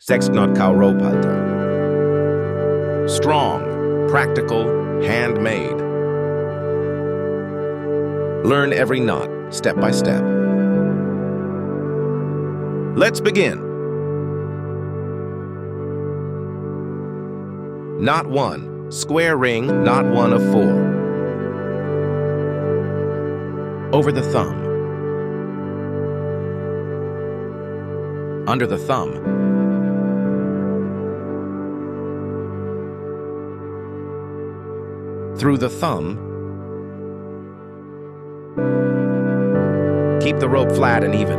Sexknot Cow Rope Halter. Strong, practical, handmade. Learn every knot, step by step. Let's begin. Knot 1, square ring, knot 1 of 4. Over the thumb. Under the thumb. Through the thumb. Keep the rope flat and even.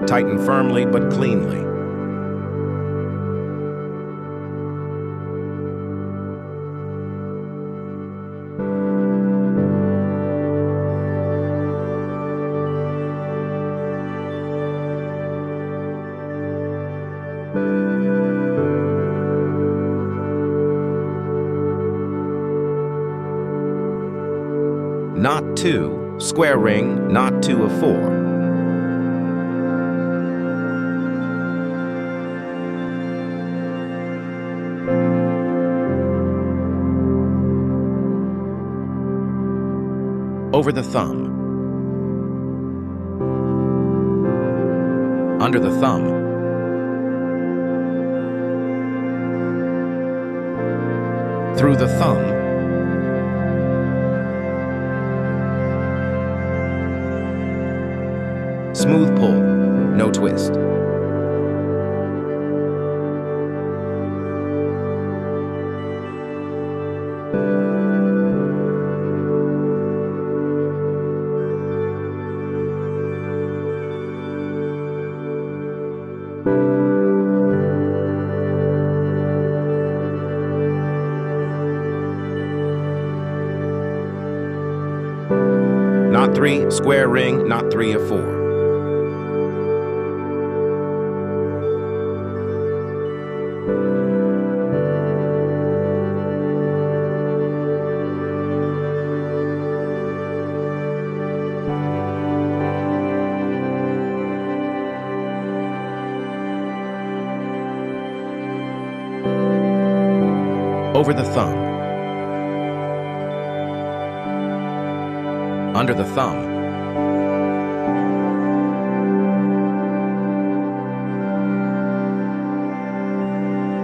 Tighten firmly but cleanly. Knot 2, square ring, knot 2 of 4. Over the thumb. Under the thumb. Through the thumb. Smooth pull, no twist. Knot 3, square ring, knot 3 of 4. Over the thumb. Under the thumb.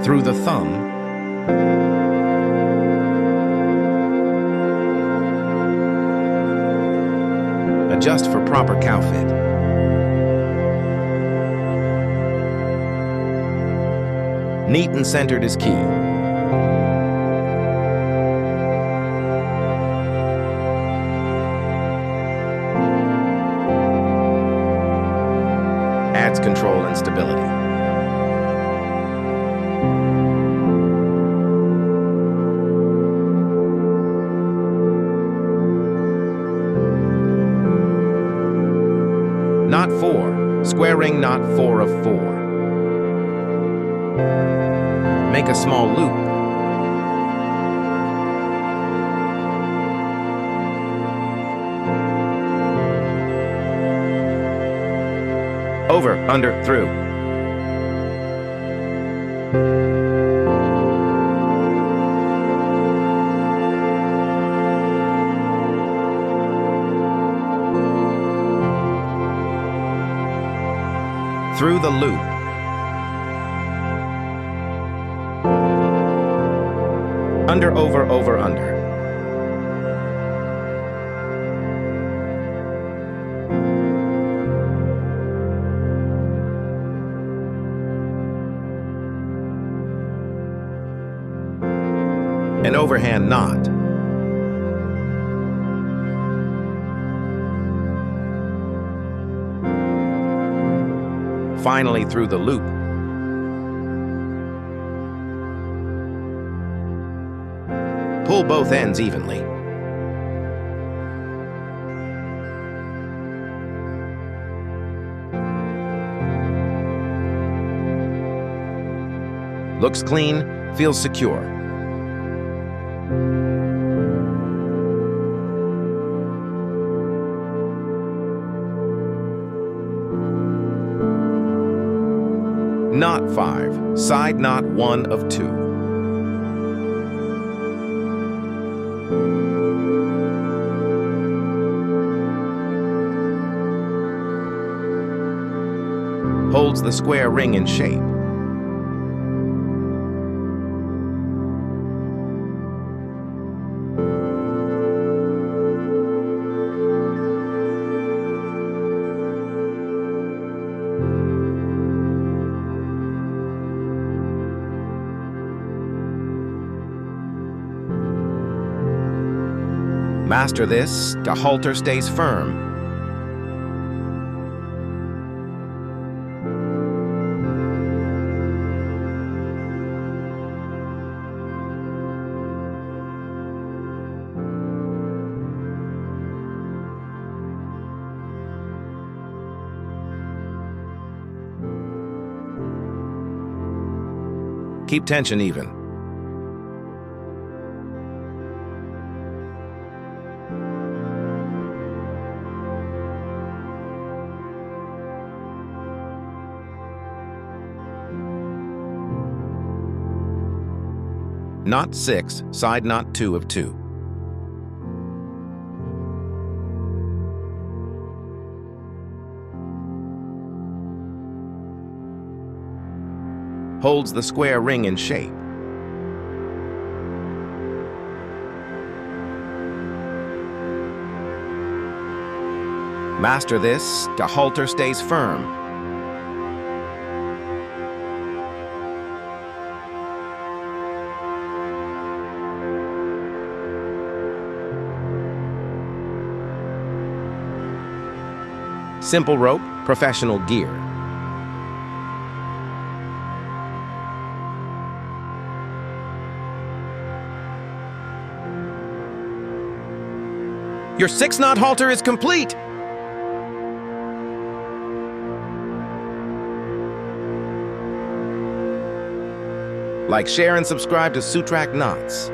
Through the thumb. Adjust for proper cow fit. Neat and centered is key. Adds control and stability. Knot 4, square ring, knot 4 of 4. Make a small loop. Over, under, through. Through the loop. Under, over, over, under. An overhand knot. Finally through the loop. Pull both ends evenly. Looks clean, feels secure. Knot 5, side knot 1 of 2. Holds the square ring in shape. Master this, the halter stays firm. Keep tension even. Knot 6, side knot 2 of 2. Holds the square ring in shape. Master this, the halter stays firm. Simple rope, professional gear. Your 6-knot halter is complete! Like, share, and subscribe to Sootrak Knots.